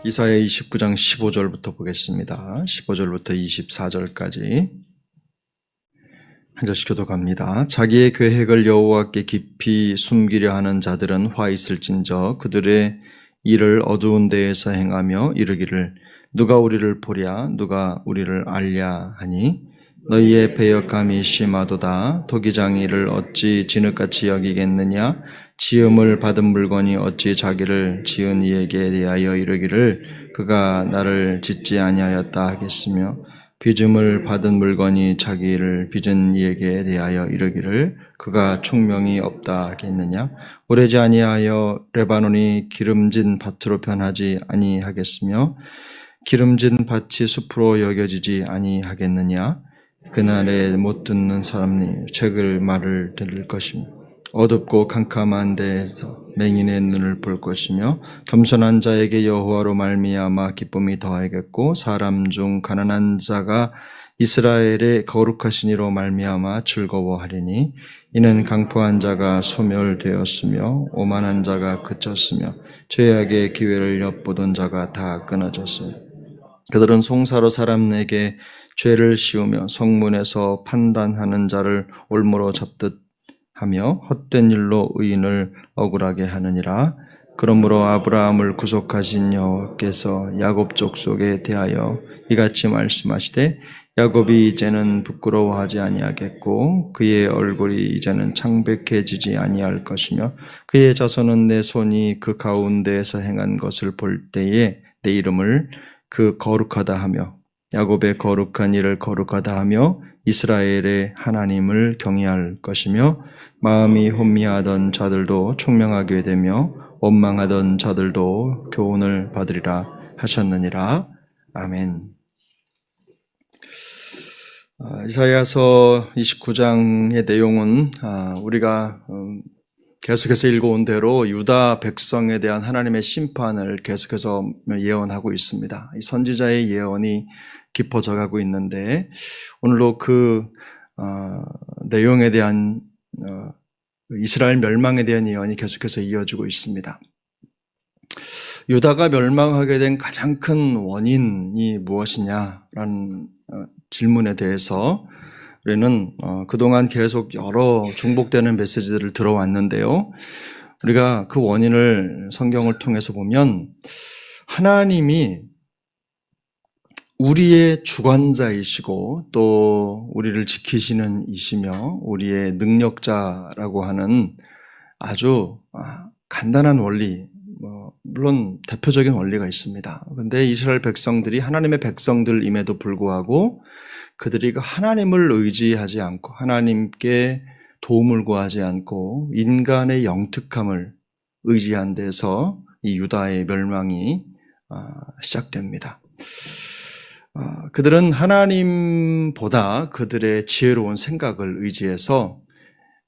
이사야 29장 15절부터 보겠습니다. 15절부터 24절까지 한 절씩 교독합니다. 자기의 계획을 여호와께 깊이 숨기려 하는 자들은 화 있을진저 그들의 일을 어두운 데에서 행하며 이르기를 누가 우리를 보랴 누가 우리를 알랴 하니 너희의 배역함이 심하도다. 토기장이 이를 어찌 진흙같이 여기겠느냐 지음을 받은 물건이 어찌 자기를 지은 이에게 대하여 이르기를 그가 나를 짓지 아니하였다 하겠으며 빚음을 받은 물건이 자기를 빚은 이에게 대하여 이르기를 그가 총명이 없다 하겠느냐 오래지 아니하여 레바논이 기름진 밭으로 변하지 아니하겠으며 기름진 밭이 숲으로 여겨지지 아니하겠느냐 그날에 못 듣는 사람이 책을 말을 들을 것이며 어둡고 캄캄한 데에서 맹인의 눈을 볼 것이며 겸손한 자에게 여호와로 말미암아 기쁨이 더하겠고 사람 중 가난한 자가 이스라엘의 거룩하신 이로 말미암아 즐거워하리니 이는 강포한 자가 소멸되었으며 오만한 자가 그쳤으며 죄악의 기회를 엿보던 자가 다 끊어졌으며 그들은 송사로 사람에게 죄를 씌우며 성문에서 판단하는 자를 올무로 잡듯 하며 헛된 일로 의인을 억울하게 하느니라. 그러므로 아브라함을 구속하신 여호와께서 야곱 족속에 대하여 이같이 말씀하시되 야곱이 이제는 부끄러워하지 아니하겠고 그의 얼굴이 이제는 창백해지지 아니할 것이며 그의 자손은 내 손이 그 가운데에서 행한 것을 볼 때에 내 이름을 그 거룩하다 하며 야곱의 거룩한 일을 거룩하다 하며 이스라엘의 하나님을 경외할 것이며 마음이 혼미하던 자들도 총명하게 되며 원망하던 자들도 교훈을 받으리라 하셨느니라. 아멘. 이사야서 29장의 내용은 우리가 계속해서 읽어온 대로 유다 백성에 대한 하나님의 심판을 계속해서 예언하고 있습니다. 이 선지자의 예언이 깊어져 가고 있는데 오늘도 그 내용에 대한 이스라엘 멸망에 대한 예언이 계속해서 이어지고 있습니다. 유다가 멸망하게 된 가장 큰 원인이 무엇이냐라는 질문에 대해서 우리는 그동안 계속 여러 중복되는 메시지들을 들어왔는데요. 우리가 그 원인을 성경을 통해서 보면 하나님이 우리의 주관자이시고 또 우리를 지키시는 이시며 우리의 능력자라고 하는 아주 간단한 원리, 물론 대표적인 원리가 있습니다. 그런데 이스라엘 백성들이 하나님의 백성들임에도 불구하고 그들이 하나님을 의지하지 않고 하나님께 도움을 구하지 않고 인간의 영특함을 의지한 데서 이 유다의 멸망이 시작됩니다. 그들은 하나님보다 그들의 지혜로운 생각을 의지해서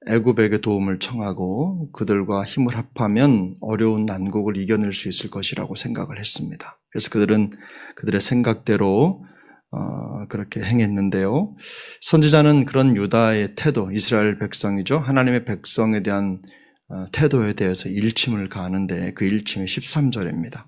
애굽에게 도움을 청하고 그들과 힘을 합하면 어려운 난국을 이겨낼 수 있을 것이라고 생각을 했습니다. 그래서 그들은 그들의 생각대로 그렇게 행했는데요. 선지자는 그런 유다의 태도, 이스라엘 백성이죠. 하나님의 백성에 대한 태도에 대해서 일침을 가하는데 그 일침이 13절입니다.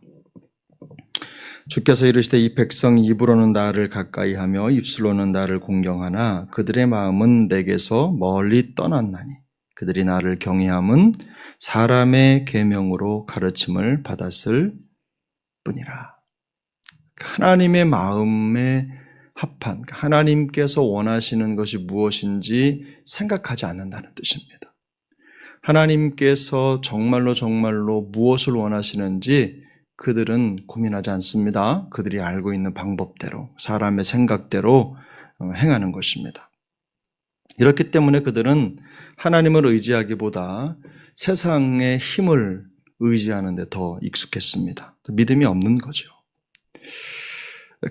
주께서 이르시되 이 백성이 입으로는 나를 가까이하며 입술로는 나를 공경하나 그들의 마음은 내게서 멀리 떠났나니 그들이 나를 경외함은 사람의 계명으로 가르침을 받았을 뿐이라. 하나님의 마음에 합한 하나님께서 원하시는 것이 무엇인지 생각하지 않는다는 뜻입니다. 하나님께서 정말로 무엇을 원하시는지 그들은 고민하지 않습니다. 그들이 알고 있는 방법대로 사람의 생각대로 행하는 것입니다. 이렇기 때문에 그들은 하나님을 의지하기보다 세상의 힘을 의지하는 데 더 익숙했습니다. 믿음이 없는 거죠.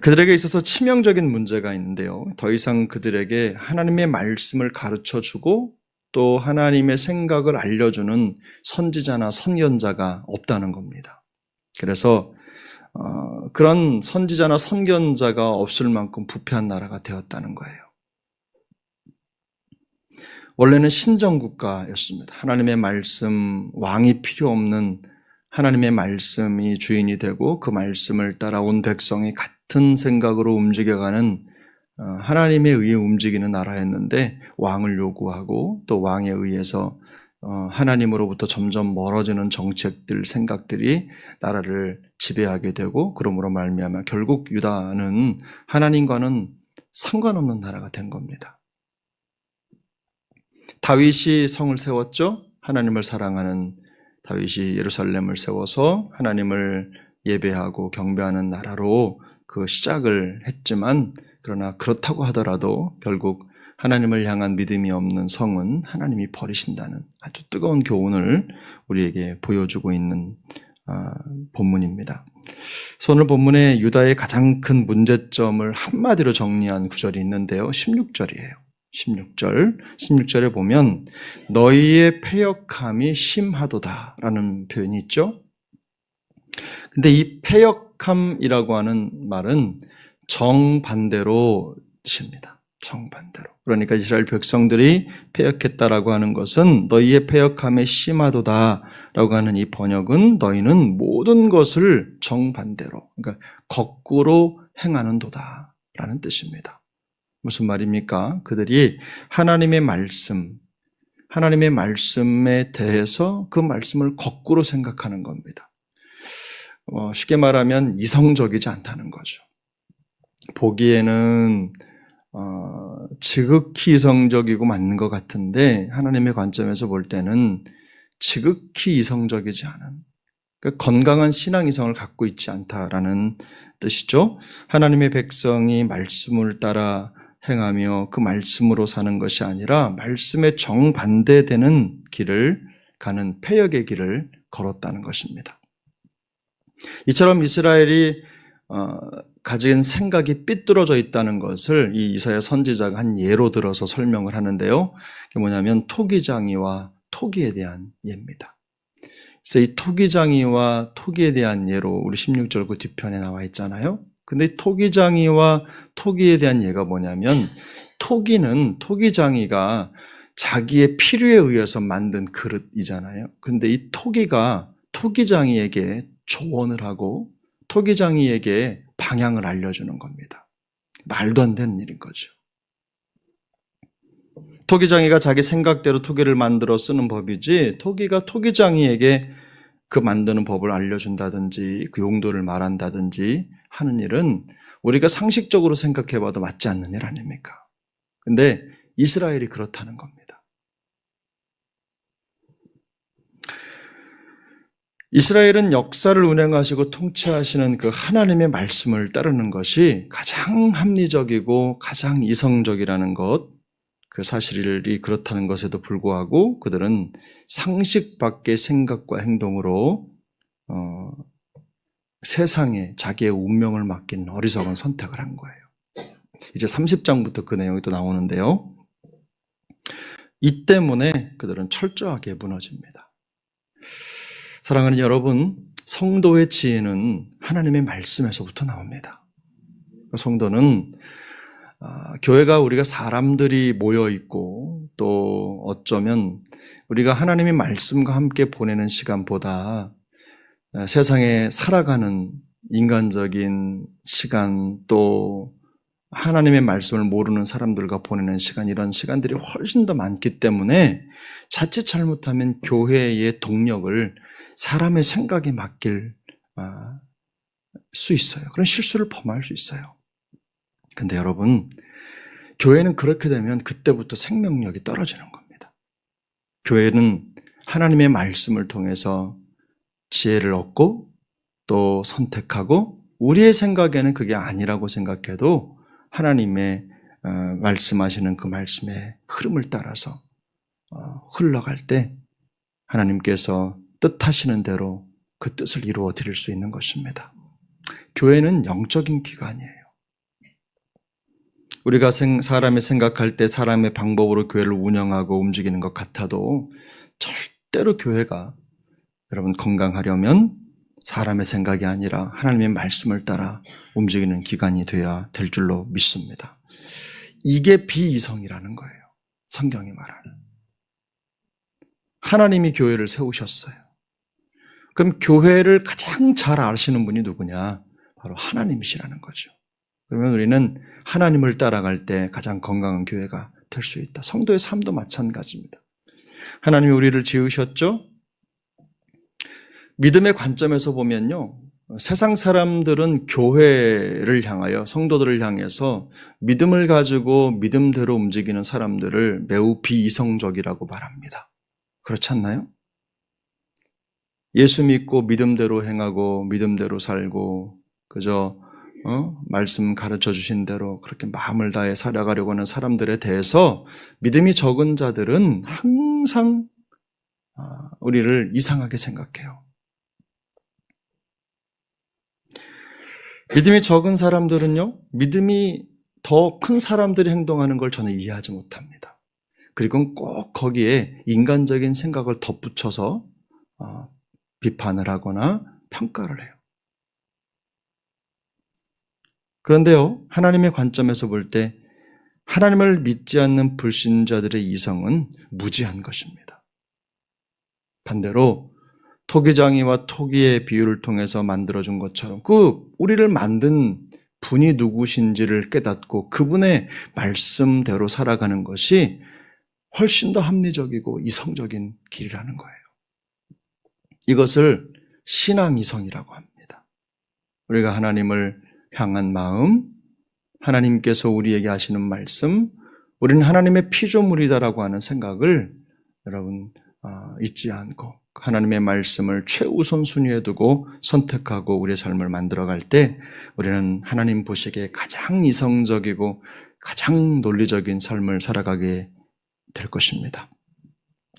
그들에게 있어서 치명적인 문제가 있는데요. 더 이상 그들에게 하나님의 말씀을 가르쳐주고 또 하나님의 생각을 알려주는 선지자나 선견자가 없다는 겁니다. 그래서 그런 선지자나 선견자가 없을 만큼 부패한 나라가 되었다는 거예요. 원래는 신정국가였습니다. 하나님의 말씀, 왕이 필요 없는 하나님의 말씀이 주인이 되고 그 말씀을 따라 온 백성이 같은 생각으로 움직여가는 하나님에 의해 움직이는 나라였는데 왕을 요구하고 또 왕에 의해서 하나님으로부터 점점 멀어지는 정책들, 생각들이 나라를 지배하게 되고 그러므로 말미암아 결국 유다는 하나님과는 상관없는 나라가 된 겁니다. 다윗이 성을 세웠죠. 하나님을 사랑하는 다윗이 예루살렘을 세워서 하나님을 예배하고 경배하는 나라로 그 시작을 했지만 그러나 그렇다고 하더라도 결국 하나님을 향한 믿음이 없는 성은 하나님이 버리신다는 아주 뜨거운 교훈을 우리에게 보여주고 있는 본문입니다. 그래서 오늘 본문에 유다의 가장 큰 문제점을 한마디로 정리한 구절이 있는데요. 16절이에요. 16절에 보면 너희의 패역함이 심하도다라는 표현이 있죠. 근데 이 패역함이라고 하는 말은 정반대로 뜻입니다. 정반대로. 그러니까 이스라엘 백성들이 패역했다라고 하는 것은 너희의 패역함이 심하도다라고 하는 이 번역은 너희는 모든 것을 정반대로, 그러니까 거꾸로 행하는 도다라는 뜻입니다. 무슨 말입니까? 그들이 하나님의 말씀에 대해서 그 말씀을 거꾸로 생각하는 겁니다. 쉽게 말하면 이성적이지 않다는 거죠. 보기에는 지극히 이성적이고 맞는 것 같은데 하나님의 관점에서 볼 때는 지극히 이성적이지 않은, 그러니까 건강한 신앙 이성을 갖고 있지 않다라는 뜻이죠. 하나님의 백성이 말씀을 따라 행하며 그 말씀으로 사는 것이 아니라 말씀에 정반대되는 길을 가는 패역의 길을 걸었다는 것입니다. 이처럼 이스라엘이 가진 생각이 삐뚤어져 있다는 것을 이 이사야 선지자가 한 예로 들어서 설명을 하는데요. 그게 뭐냐면 토기장이와 토기에 대한 예입니다. 그래서 이 토기장이와 토기에 대한 예로 우리 16절 그 뒤편에 나와 있잖아요. 근데 토기장이와 토기에 대한 예가 뭐냐면 토기장이가 자기의 필요에 의해서 만든 그릇이잖아요. 그런데 이 토기가 토기장이에게 조언을 하고 토기장이에게 방향을 알려주는 겁니다. 말도 안 되는 일인 거죠. 토기장이가 자기 생각대로 토기를 만들어 쓰는 법이지 토기가 토기장이에게 그 만드는 법을 알려준다든지 그 용도를 말한다든지 하는 일은 우리가 상식적으로 생각해봐도 맞지 않는 일 아닙니까? 근데 이스라엘이 그렇다는 겁니다. 이스라엘은 역사를 운행하시고 통치하시는 그 하나님의 말씀을 따르는 것이 가장 합리적이고 가장 이성적이라는 것, 그 사실이 그렇다는 것에도 불구하고 그들은 상식 밖의 생각과 행동으로 세상에 자기의 운명을 맡긴 어리석은 선택을 한 거예요. 이제 30장부터 그 내용이 또 나오는데요. 이 때문에 그들은 철저하게 무너집니다. 사랑하는 여러분, 성도의 지혜는 하나님의 말씀에서부터 나옵니다. 성도는 교회가 우리가 사람들이 모여있고 또 어쩌면 우리가 하나님의 말씀과 함께 보내는 시간보다 세상에 살아가는 인간적인 시간 또 하나님의 말씀을 모르는 사람들과 보내는 시간, 이런 시간들이 훨씬 더 많기 때문에 자칫 잘못하면 교회의 동력을 사람의 생각에 맡길 수 있어요. 그런 실수를 범할 수 있어요. 근데 여러분, 교회는 그렇게 되면 그때부터 생명력이 떨어지는 겁니다. 교회는 하나님의 말씀을 통해서 지혜를 얻고 또 선택하고 우리의 생각에는 그게 아니라고 생각해도 하나님의 말씀하시는 그 말씀의 흐름을 따라서 흘러갈 때 하나님께서 뜻하시는 대로 그 뜻을 이루어 드릴 수 있는 것입니다. 교회는 영적인 기관이에요. 우리가 사람이 생각할 때 사람의 방법으로 교회를 운영하고 움직이는 것 같아도 절대로 교회가 여러분 건강하려면 사람의 생각이 아니라 하나님의 말씀을 따라 움직이는 기관이 되어야 될 줄로 믿습니다. 이게 비이성이라는 거예요. 성경이 말하는. 하나님이 교회를 세우셨어요. 그럼 교회를 가장 잘 아시는 분이 누구냐? 바로 하나님이시라는 거죠. 그러면 우리는 하나님을 따라갈 때 가장 건강한 교회가 될 수 있다. 성도의 삶도 마찬가지입니다. 하나님이 우리를 지으셨죠? 믿음의 관점에서 보면요, 세상 사람들은 교회를 향하여, 성도들을 향해서 믿음을 가지고 믿음대로 움직이는 사람들을 매우 비이성적이라고 말합니다. 그렇지 않나요? 예수 믿고 믿음대로 행하고 믿음대로 살고 그저 말씀 가르쳐 주신 대로 그렇게 마음을 다해 살아가려고 하는 사람들에 대해서 믿음이 적은 자들은 항상 우리를 이상하게 생각해요. 믿음이 적은 사람들은요, 믿음이 더 큰 사람들이 행동하는 걸 저는 이해하지 못합니다. 그리고 꼭 거기에 인간적인 생각을 덧붙여서 비판을 하거나 평가를 해요. 그런데요, 하나님의 관점에서 볼 때 하나님을 믿지 않는 불신자들의 이성은 무지한 것입니다. 반대로 토기장이와 토기의 비유를 통해서 만들어준 것처럼 우리를 만든 분이 누구신지를 깨닫고 그분의 말씀대로 살아가는 것이 훨씬 더 합리적이고 이성적인 길이라는 거예요. 이것을 신앙이성이라고 합니다. 우리가 하나님을 향한 마음, 하나님께서 우리에게 하시는 말씀, 우리는 하나님의 피조물이다라고 하는 생각을 여러분 잊지 않고 하나님의 말씀을 최우선 순위에 두고 선택하고 우리의 삶을 만들어갈 때 우리는 하나님 보시기에 가장 이성적이고 가장 논리적인 삶을 살아가게 될 것입니다.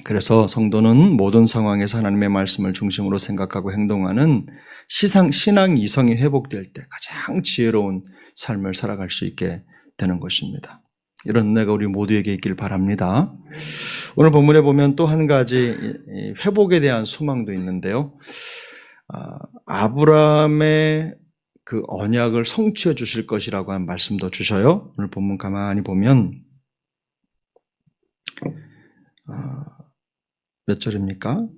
그래서 성도는 모든 상황에서 하나님의 말씀을 중심으로 생각하고 행동하는 신앙 이성이 회복될 때 가장 지혜로운 삶을 살아갈 수 있게 되는 것입니다. 이런 은혜가 우리 모두에게 있길 바랍니다. 오늘 본문에 보면 또 한 가지 회복에 대한 소망도 있는데요. 아브라함의 그 언약을 성취해 주실 것이라고 하는 말씀도 주셔요. 오늘 본문 가만히 보면 몇 절입니까?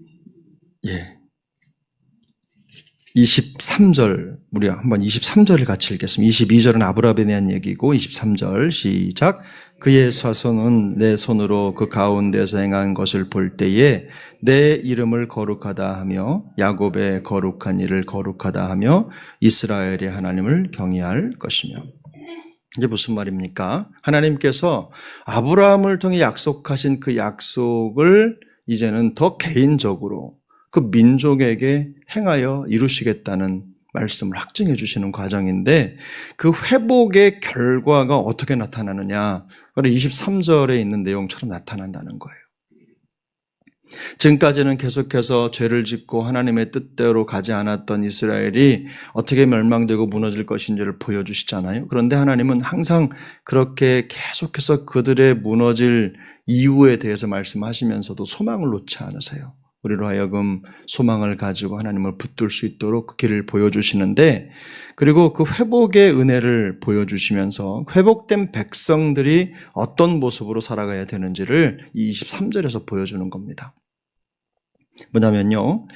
23절, 우리 한번 23절을 같이 읽겠습니다. 22절은 아브라함에 대한 얘기고 23절 시작. 그의 자손은 내 손으로 그 가운데서 행한 것을 볼 때에 내 이름을 거룩하다 하며 야곱의 거룩한 일을 거룩하다 하며 이스라엘의 하나님을 경외할 것이며. 이게 무슨 말입니까? 하나님께서 아브라함을 통해 약속하신 그 약속을 이제는 더 개인적으로 그 민족에게 행하여 이루시겠다는 말씀을 확증해 주시는 과정인데 그 회복의 결과가 어떻게 나타나느냐? 바로 23절에 있는 내용처럼 나타난다는 거예요. 지금까지는 계속해서 죄를 짓고 하나님의 뜻대로 가지 않았던 이스라엘이 어떻게 멸망되고 무너질 것인지를 보여주시잖아요. 그런데 하나님은 항상 그렇게 계속해서 그들의 무너질 이유에 대해서 말씀하시면서도 소망을 놓지 않으세요. 우리로 하여금 소망을 가지고 하나님을 붙들 수 있도록 그 길을 보여주시는데, 그리고 그 회복의 은혜를 보여주시면서 회복된 백성들이 어떤 모습으로 살아가야 되는지를 이 23절에서 보여주는 겁니다. 뭐냐면요,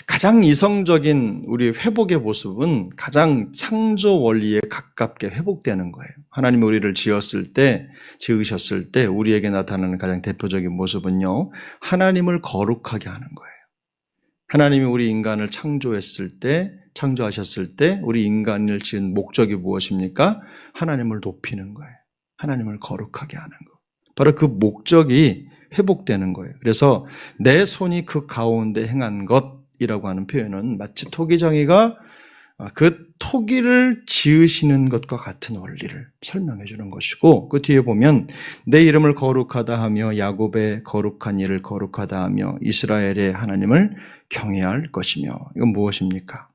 가장 이성적인 우리 회복의 모습은 가장 창조 원리에 가깝게 회복되는 거예요. 하나님이 우리를 지으셨을 때 우리에게 나타나는 가장 대표적인 모습은요, 하나님을 거룩하게 하는 거예요. 하나님이 우리 인간을 창조하셨을 때 우리 인간을 지은 목적이 무엇입니까? 하나님을 높이는 거예요. 하나님을 거룩하게 하는 거. 바로 그 목적이 회복되는 거예요. 그래서 내 손이 그 가운데 행한 것이라고 하는 표현은 마치 토기장이가 그 토기를 지으시는 것과 같은 원리를 설명해 주는 것이고, 그 뒤에 보면 내 이름을 거룩하다 하며 야곱의 거룩한 일을 거룩하다 하며 이스라엘의 하나님을 경외할 것이며. 이건 무엇입니까?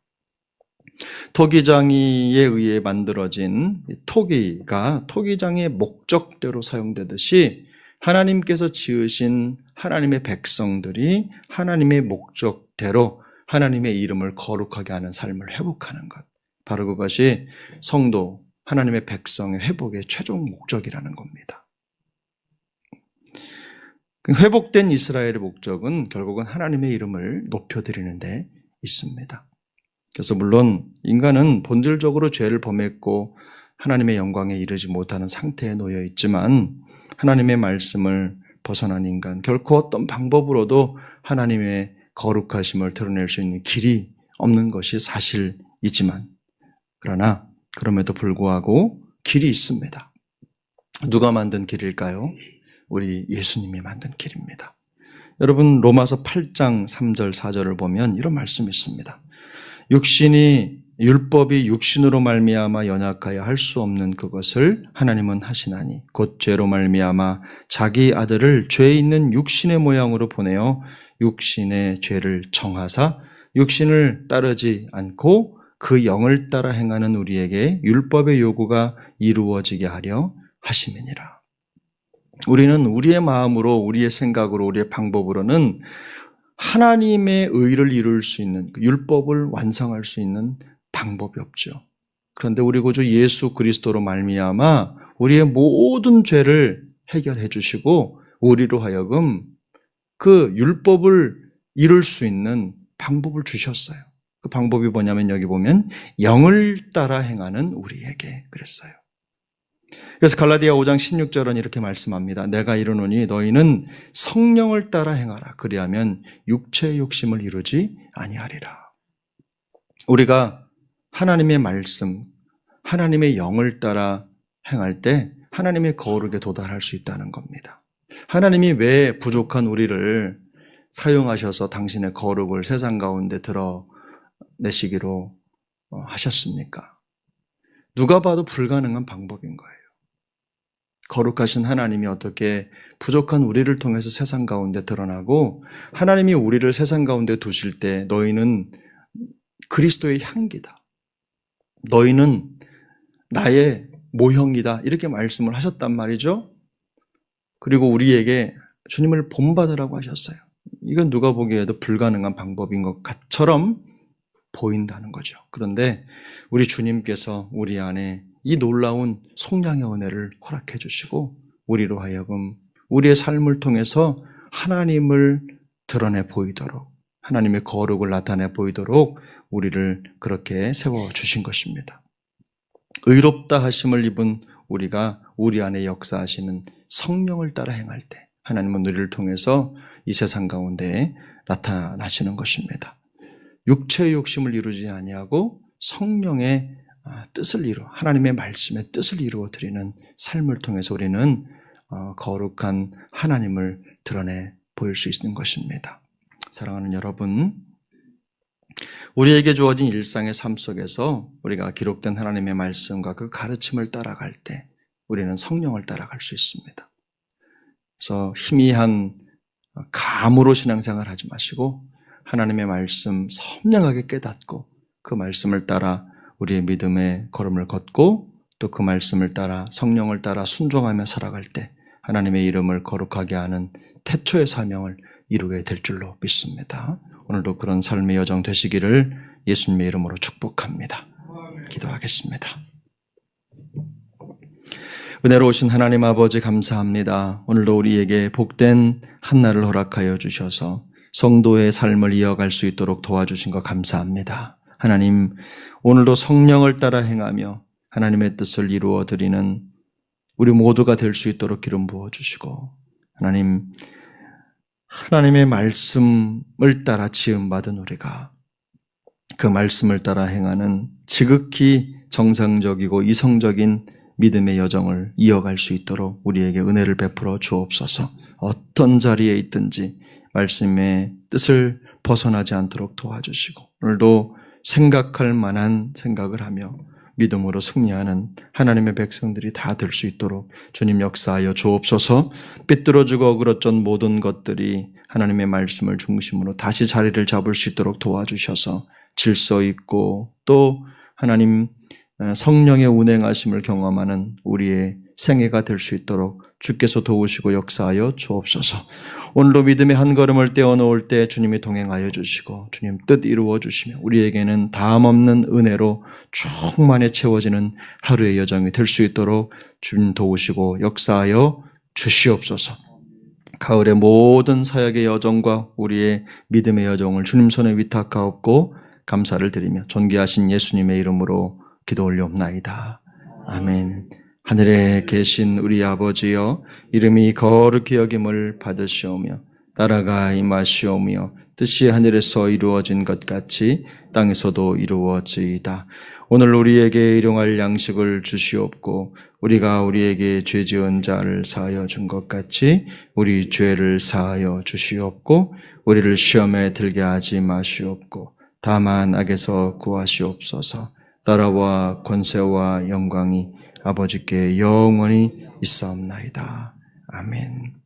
토기장이에 의해 만들어진 토기가 토기장의 목적대로 사용되듯이 하나님께서 지으신 하나님의 백성들이 하나님의 목적대로 하나님의 이름을 거룩하게 하는 삶을 회복하는 것. 바로 그것이 성도, 하나님의 백성의 회복의 최종 목적이라는 겁니다. 회복된 이스라엘의 목적은 결국은 하나님의 이름을 높여드리는데 있습니다. 그래서 물론 인간은 본질적으로 죄를 범했고 하나님의 영광에 이르지 못하는 상태에 놓여 있지만 하나님의 말씀을 벗어난 인간, 결코 어떤 방법으로도 하나님의 거룩하심을 드러낼 수 있는 길이 없는 것이 사실이지만 그러나 그럼에도 불구하고 길이 있습니다. 누가 만든 길일까요? 우리 예수님이 만든 길입니다. 여러분 로마서 8장 3절 4절을 보면 이런 말씀이 있습니다. 율법이 육신으로 말미암아 연약하여 할 수 없는 그것을 하나님은 하시나니 곧 죄로 말미암아 자기 아들을 죄 있는 육신의 모양으로 보내어 육신의 죄를 정하사 육신을 따르지 않고 그 영을 따라 행하는 우리에게 율법의 요구가 이루어지게 하려 하심이니라. 우리는 우리의 마음으로, 우리의 생각으로, 우리의 방법으로는 하나님의 의를 이룰 수 있는, 율법을 완성할 수 있는 방법이 없죠. 그런데 우리 구주 예수 그리스도로 말미암아 우리의 모든 죄를 해결해 주시고 우리로 하여금 그 율법을 이룰 수 있는 방법을 주셨어요. 그 방법이 뭐냐면 여기 보면 영을 따라 행하는 우리에게 그랬어요. 그래서 갈라디아 5장 16절은 이렇게 말씀합니다. 내가 이르노니 너희는 성령을 따라 행하라. 그리하면 육체의 욕심을 이루지 아니하리라. 우리가 하나님의 말씀, 하나님의 영을 따라 행할 때 하나님의 거룩에 도달할 수 있다는 겁니다. 하나님이 왜 부족한 우리를 사용하셔서 당신의 거룩을 세상 가운데 드러내시기로 하셨습니까? 누가 봐도 불가능한 방법인 거예요. 거룩하신 하나님이 어떻게 부족한 우리를 통해서 세상 가운데 드러나고 하나님이 우리를 세상 가운데 두실 때 너희는 그리스도의 향기다. 너희는 나의 모형이다. 이렇게 말씀을 하셨단 말이죠. 그리고 우리에게 주님을 본받으라고 하셨어요. 이건 누가 보기에도 불가능한 방법인 것처럼 보인다는 거죠. 그런데 우리 주님께서 우리 안에 이 놀라운 속량의 은혜를 허락해 주시고 우리로 하여금 우리의 삶을 통해서 하나님을 드러내 보이도록 하나님의 거룩을 나타내 보이도록 우리를 그렇게 세워주신 것입니다. 의롭다 하심을 입은 우리가 우리 안에 역사하시는 성령을 따라 행할 때 하나님은 우리를 통해서 이 세상 가운데 나타나시는 것입니다. 육체의 욕심을 이루지 아니하고 성령의 뜻을 이루어 하나님의 말씀의 뜻을 이루어 드리는 삶을 통해서 우리는 거룩한 하나님을 드러내 보일 수 있는 것입니다. 사랑하는 여러분, 우리에게 주어진 일상의 삶 속에서 우리가 기록된 하나님의 말씀과 그 가르침을 따라갈 때 우리는 성령을 따라갈 수 있습니다. 그래서 희미한 감으로 신앙생활 하지 마시고 하나님의 말씀 선명하게 깨닫고 그 말씀을 따라 우리의 믿음의 걸음을 걷고 또 그 말씀을 따라 성령을 따라 순종하며 살아갈 때 하나님의 이름을 거룩하게 하는 태초의 사명을 이루게 될 줄로 믿습니다. 오늘도 그런 삶의 여정 되시기를 예수님의 이름으로 축복합니다. 기도하겠습니다. 은혜로우신 하나님 아버지 감사합니다. 오늘도 우리에게 복된 한날을 허락하여 주셔서 성도의 삶을 이어갈 수 있도록 도와주신 것 감사합니다. 하나님, 오늘도 성령을 따라 행하며 하나님의 뜻을 이루어 드리는 우리 모두가 될 수 있도록 기름 부어주시고 하나님, 하나님의 말씀을 따라 지음받은 우리가 그 말씀을 따라 행하는 지극히 정상적이고 이성적인 믿음의 여정을 이어갈 수 있도록 우리에게 은혜를 베풀어 주옵소서. 어떤 자리에 있든지 말씀의 뜻을 벗어나지 않도록 도와주시고 오늘도 생각할 만한 생각을 하며 믿음으로 승리하는 하나님의 백성들이 다 될 수 있도록 주님 역사하여 주옵소서. 삐뚤어지고 어그러진 모든 것들이 하나님의 말씀을 중심으로 다시 자리를 잡을 수 있도록 도와주셔서 질서 있고 또 하나님 성령의 운행하심을 경험하는 우리의 생애가 될 수 있도록 주께서 도우시고 역사하여 주옵소서. 오늘도 믿음의 한 걸음을 떼어놓을 때 주님이 동행하여 주시고 주님 뜻 이루어 주시며 우리에게는 다함없는 은혜로 충만히 채워지는 하루의 여정이 될 수 있도록 주님 도우시고 역사하여 주시옵소서. 가을의 모든 사역의 여정과 우리의 믿음의 여정을 주님 손에 위탁하옵고 감사를 드리며 존귀하신 예수님의 이름으로 기도 올려옵나이다. 아멘. 하늘에 계신 우리 아버지여, 이름이 거룩히 여김을 받으시오며 나라가 임하시오며 뜻이 하늘에서 이루어진 것 같이 땅에서도 이루어지이다. 오늘 우리에게 일용할 양식을 주시옵고 우리가 우리에게 죄 지은 자를 사하여 준 것 같이 우리 죄를 사하여 주시옵고 우리를 시험에 들게 하지 마시옵고 다만 악에서 구하시옵소서. 나라와 권세와 영광이 아버지께 영원히 있사옵나이다. 아멘.